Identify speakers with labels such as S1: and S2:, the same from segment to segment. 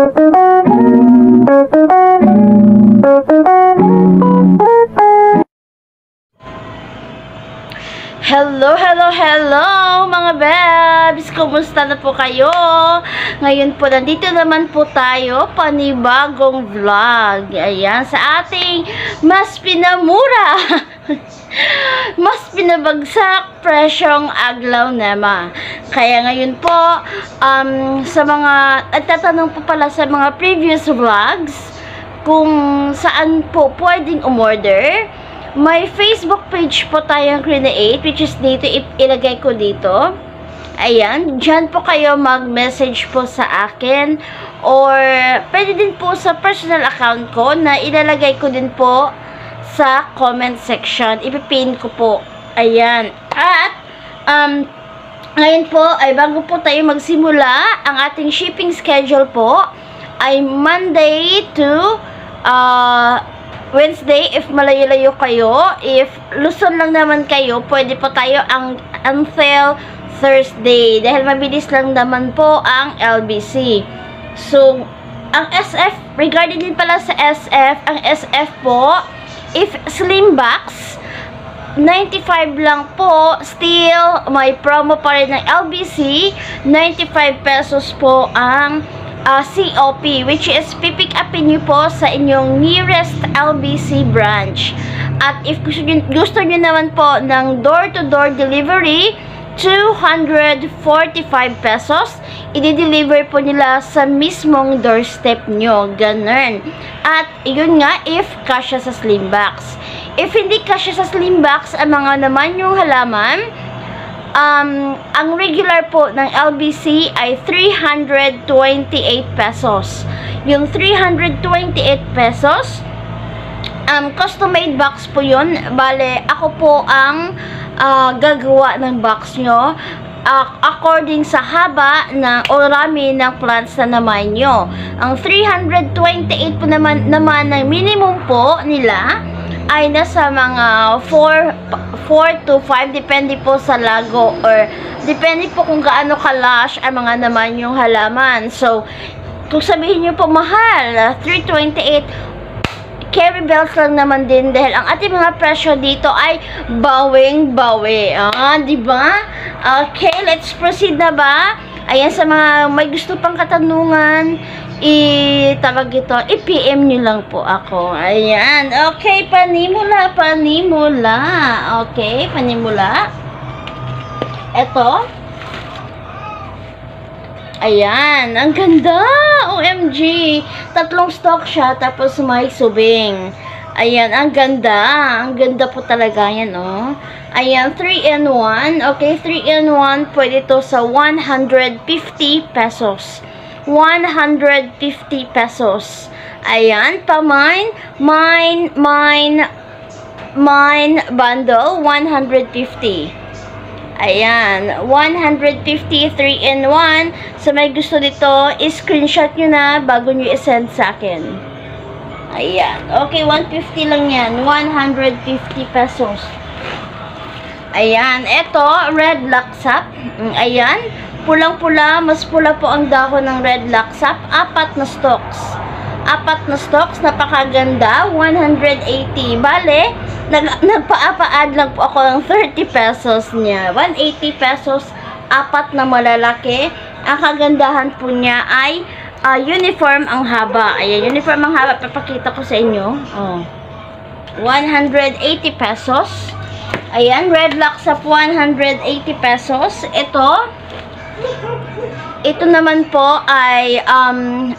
S1: Hello, hello, hello mga babs! Kumusta na po kayo? Ngayon po, nandito naman po tayo, panibagong vlog. Ayan, sa ating mas pinamura, mas pinabagsak presyong aglaw naman. Kaya ngayon po, sa mga, at tatanong po pala sa mga previous vlogs, kung saan po pwedeng umorder. May Facebook page po tayong create, which is dito, ilagay ko dito. Ayan, dyan po kayo mag-message po sa akin. Or, pwede din po sa personal account ko na ilalagay ko din po sa comment section. Ipipin ko po. Ayan. At, ngayon po, ay bago po tayo magsimula, ang ating shipping schedule po ay Monday to Wednesday, if malayo-layo kayo. If Luzon lang naman kayo, pwede po tayo until Thursday. Dahil mabilis lang naman po ang LBC. So, ang SF, regarding din pala sa SF, ang SF po, if slim box, 95 lang po. Still, may promo pa rin ng LBC. 95 pesos po ang COP, which is pipick upin nyo po sa inyong nearest LBC branch. At if gusto nyo naman po ng door-to-door delivery, 245 pesos. I-deliver po nila sa mismong doorstep nyo. Ganun. At yun nga, if kasya sa slim box. If hindi kasya sa slim box, ang mga naman yung halaman, ang regular po ng LBC ay 328 pesos. Yung 328 pesos, custom-made box po yun. Bale, ako po ang gagawa ng box nyo according sa haba o rami ng plants na naman nyo. Ang 328 po naman ng minimum po nila ay nasa mga 4 to 5, depende po sa lago, or depende po kung gaano kalash ang mga naman yung halaman. So, kung sabihin nyo po mahal, 328, carry bells lang naman din, dahil ang ating mga presyo dito ay bawing-bawi. Diba? Okay, let's proceed na ba? Ayan, sa mga may gusto pang katanungan, tawag ito, i-PM nyo lang po ako. Ayan. Okay, panimula. Okay, panimula. Ito. Ayan. Ang ganda. OMG. 3 stock siya, tapos may subing. Ayan, ang ganda. Ang ganda po talaga yan, oh. Ayan, 3-in-1. Okay, 3-in-1. Pwede to sa 150 pesos. 150 pesos. Ayan, mine bundle, 150. Ayan, 150, 3-in-1. So, may gusto dito, screenshot nyo na bago nyo isend sa akin. Ayan, okay, 150 lang yan. 150 pesos. Ayan, eto, red laksap. Ayan, pulang-pula, mas pula po ang dahon ng red laksap. 4 na stocks. 4 na stocks, napakaganda. 180. Bale, nagpa-add lang po ako ng 30 pesos niya. 180 pesos, 4 na malalaki. Ang kagandahan po niya ay uniform ang haba. Ayan, uniform ang haba. Papakita ko sa inyo. 180 pesos. Ayan, red laksap, 180 pesos. Ito naman po ay ang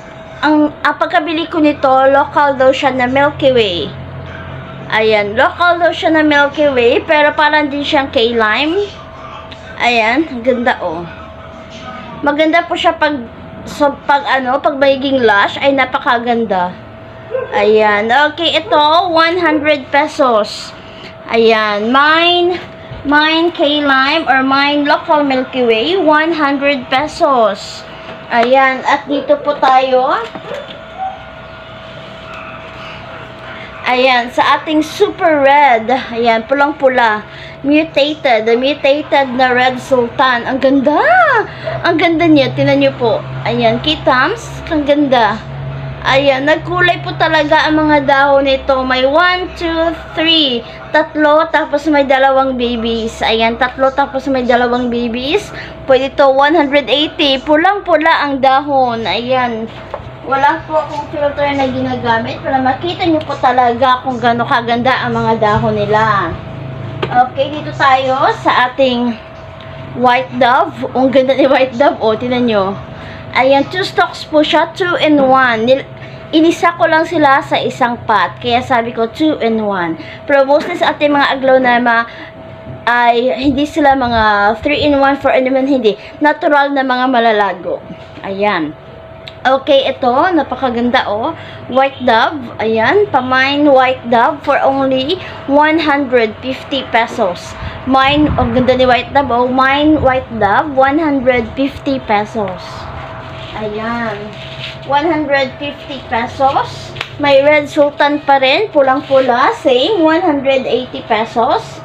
S1: pagkabili ko nito, local daw siya na Milky Way. Ayan, local daw siya na Milky Way, pero parang din siyang K-lime. Ayan, ganda oh. Maganda po siya pag magiging lush ay napakaganda. Ayan, okay, ito 100 pesos. Ayan, mine K-lime or mine local Milky Way, 100 pesos. Ayan, at dito po tayo. Ayan, sa ating super red. Ayan, pulang-pula. Mutated. The mutated na red sultan. Ang ganda! Ang ganda niya. Tingnan niyo po. Ayan, kitams. Ang ganda. Ayan, nagkulay po talaga ang mga dahon nito. May 1, 2, 3. Tatlo, tapos may dalawang babies. Ayan, tatlo, tapos may dalawang babies. Pwede to 180. Pulang-pula ang dahon. Ayan. Wala po akong filter na ginagamit para makita nyo po talaga kung gaano kaganda ang mga dahon nila. Okay, dito tayo sa ating white dove. Ang ganda ni white dove. O, tinan nyo. Ayan, 2 stalks po siya. 2 in 1. Inisa ko lang sila sa isang pot. Kaya sabi ko 2 in 1. Pero mostly sa ating mga aglonema ay hindi sila mga 3 in 1, 4 in 1. Hindi. Natural na mga malalago. Ayan. Okay, ito, napakaganda oh. White dove, ayan, pamine white dove for only 150 pesos. Mine, ang ganda ni white dove oh, mine white dove, 150 pesos. Ayan, 150 pesos. May red sultan pa rin, pulang-pula, same, 180 pesos.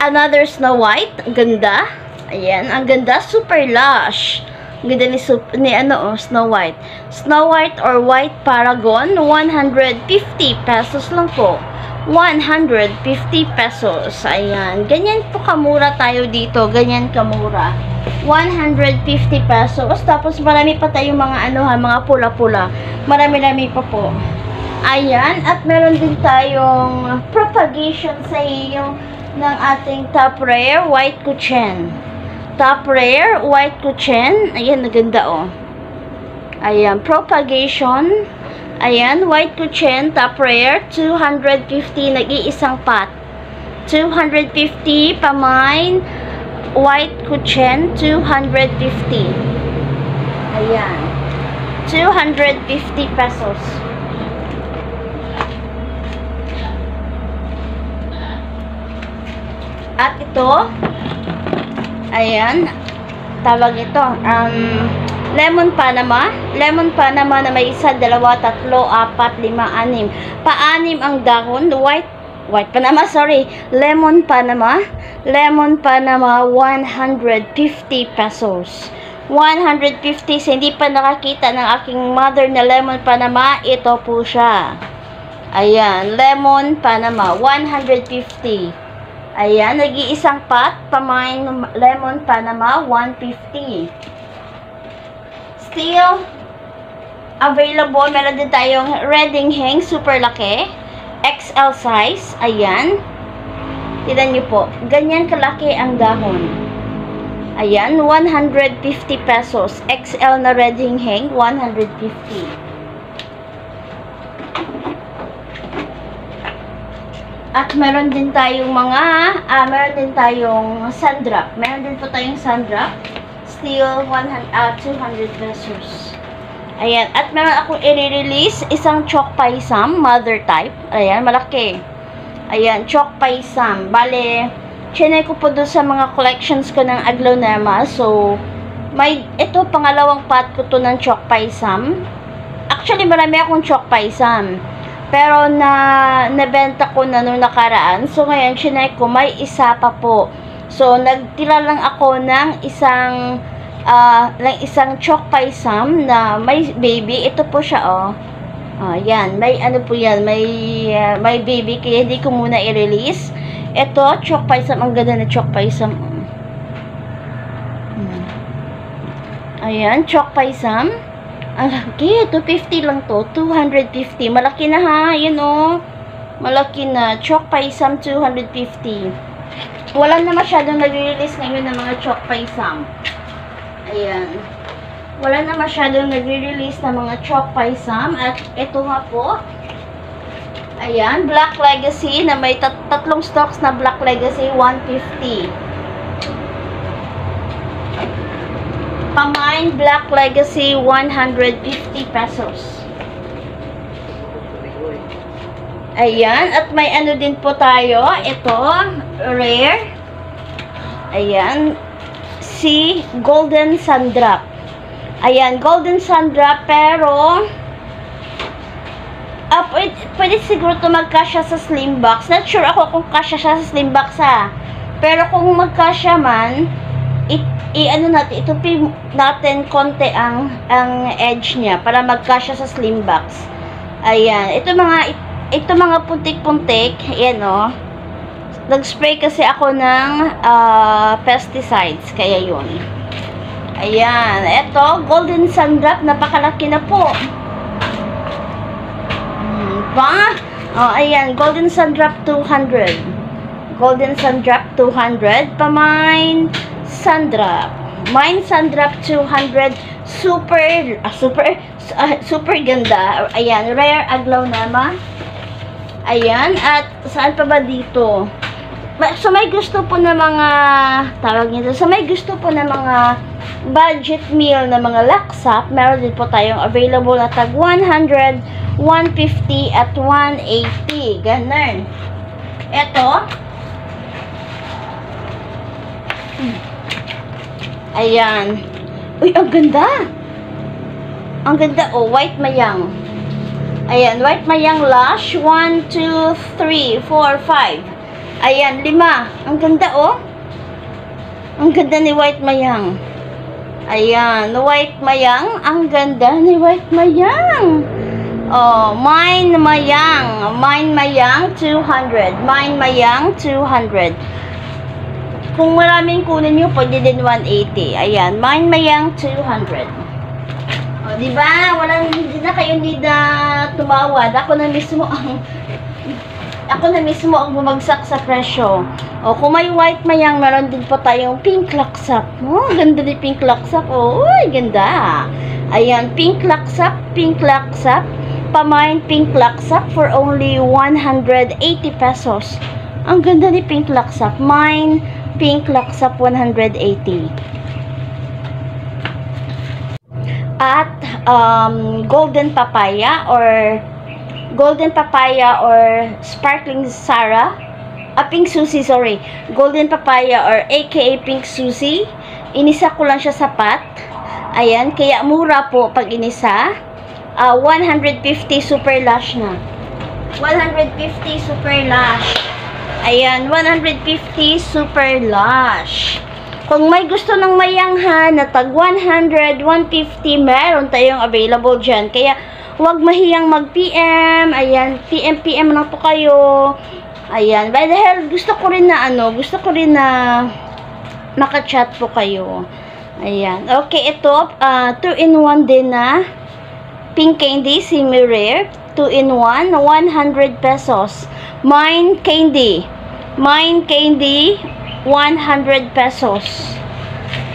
S1: Another Snow White, ang ganda. Ayan, ang ganda, super lush. Ang ganda ni Snow White. Snow White or White Paragon, 150 pesos lang po. 150 pesos. Ayan, ganyan po kamura tayo dito. Ganyan kamura. 150 pesos. Tapos marami pa tayong mga mga pula-pula. Marami-rami pa po. Ayan, at meron din tayong propagation sa iyo ng ating top rare white kuchen. Top rare white kuchen. Ayan, naganda oh. Ayan, propagation. Ayan, white kuchen, top rare, 250, nag-iisang pot. 250, pamine, white kuchen, 250. Ayan, 250 pesos. At ito, ayan, tawag ito, Lemon Panama. Lemon Panama na may 1, 2, 3, 4, 5, 6. Pa-anim ang dahon. White Panama, sorry. Lemon Panama. Lemon Panama, 150 pesos. 150. So, hindi pa nakakita ng aking mother na Lemon Panama. Ito po siya. Ayan. Lemon Panama, 150. Ayan. Nag-iisang pot. Pamine Lemon Panama, 150. Still available, meron din tayong Redding Hang, super laki, XL size. Ayan, tignan nyo po, ganyan kalaki ang dahon. Ayan, 150 pesos. XL na Redding Hang, 150. At meron din tayong meron din tayong sandrop. Meron din po tayong sandrop. Still 200 pesos. Ayan. At meron akong i-release isang Chok Pai Sam, mother type. Ayan, malaki. Ayan, Chok Pai Sam. Bale, chinay ko po doon sa mga collections ko ng aglonema. So, ito, pangalawang pot ko to ng Chok Pai Sam. Actually, marami akong Chok Pai Sam. Pero, nabenta ko na nung nakaraan. So, ngayon, chinay ko, may isa pa po. So, nagtira lang ako ng isang Chok Pai Sam na may baby. Ito po siya, oh. Yan. May po yan. May baby. Kaya hindi ko muna i-release. Ito, Chok Pai Sam. Ang ganda na Chok Pai Sam. Ayan, Chok Pai Sam. Ang laki. 250 lang to. 250. Malaki na ha. Yun, oh. Malaki na. Chok Pai Sam, 250. Wala na masyadong nag-release ngayon ng mga Chok Pai Sam. Ayan. Wala na masyadong nag-release ng mga Chok Pai Sam. At ito nga po. Ayan. Black Legacy na may tatlong stocks na Black Legacy, 150. Pamine Black Legacy, 150 pesos. Ayan, at may din po tayo. Ito, rare. Ayan, si Golden Sandrop. Ayan, Golden Sandrop, pero Pwede siguro ito magkasya sa slim box. Not sure ako kung kasya siya sa slim box ha. Pero kung magkasya man, ano natin, itupin natin konti ang edge niya para magkasya sa slim box. Ayan. Ito mga puntik-puntik. Ayan o. Nag-spray kasi ako ng pesticides. Kaya yun. Ayan. Ito, Golden Sun Drop. Napakalaki na po. Ayan, Golden Sun Drop 200. Golden Sun Drop 200. Pamine Sun Drop. Mine Sun Drop 200. Super ganda. Ayan, Rare Aglaw naman. Ayan, at saan pa ba dito? So, may gusto po na mga, tawag nito, so may gusto po na mga budget meal na mga laksap, meron din po tayong available na tag 100, 150 at 180. Ganun. Ito. Ayan. Uy, ang ganda. Ang ganda. Oh, white mayang. Ayan, white mayang lash. 1, 2, 3, 4, 5. Ayan, 5. Ang ganda, oh. Ang ganda ni white mayang. Ayan, white mayang. Ang ganda ni white mayang. Oh, Mine Mayang. Mine Mayang, 200. Mine Mayang, 200. Kung maraming kunin nyo, pwede din 180. Ayan, Mine Mayang, 200. O, diba? Hindi na kayo need na tumawad. Ako na mismo ang bumagsak sa presyo. O, kung may white mayang, meron din po tayong pink laksap. Oh, ganda ni pink laksap. Oh, uy, ganda. Ayan, pink laksap, Pamine pink laksap for only 180 pesos. Ang ganda ni pink laksap. Mine pink laksap 180. At golden papaya or sparkling Sara, pink susi, sorry. Golden papaya or aka pink susi. Inisa ko lang siya sa pot. Ayan, kaya mura po pag inisa. 150 super lash na. 150 super lash. Ayan, 150 super lash. Kung may gusto ng mayanghan na tag 100, 150, meron tayong available dyan. Kaya, huwag mahiyang mag-PM. Ayan, PM lang po kayo. Ayan, by the hell, gusto ko rin na maka-chat po kayo. Ayan, okay, ito, 2-in-1 din na pink candy, semi-rare, 2-in-1, 100 pesos. Mine candy, 100 pesos.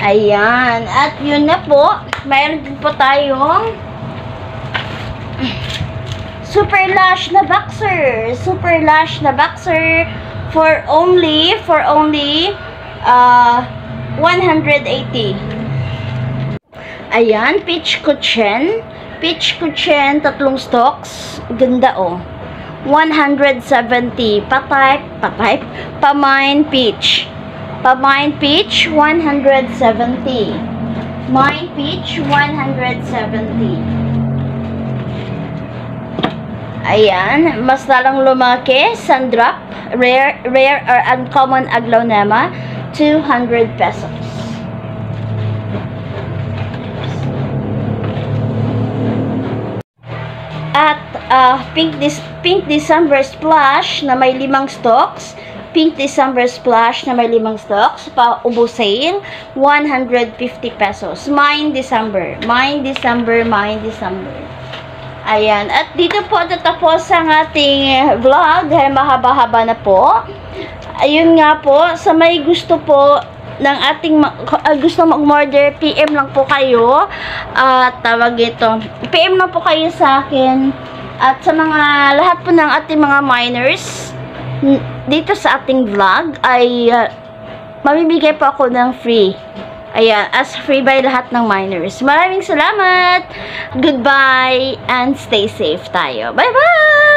S1: Ayan, at yun na po, mayroon din po tayong super lash na boxer, for only 180. Ayan, peach kuchen, tatlong stalks. Ganda, oh. 170. Pamine peach, 170. Mine peach, 170. Ayan, mas lalang lumaki, Sundrop, rare or uncommon aglaonema, 200 pesos. At pink December splash na may 5 stalks. Pink December splash na may 5 stalks. Pa-ubo sale, 150 pesos. Mine December. Ayan. At dito po tatapos ang ating vlog dahil mahaba-haba na po. Ayun nga po, sa may gusto po ng ating gusto mag-order, PM lang po kayo. Tawag ito, PM lang po kayo sa akin. At sa mga lahat po ng ating mga miners dito sa ating vlog ay mamimigay po ako ng free. Ayan, as free by lahat ng miners. Maraming salamat. Goodbye and stay safe tayo. Bye-bye!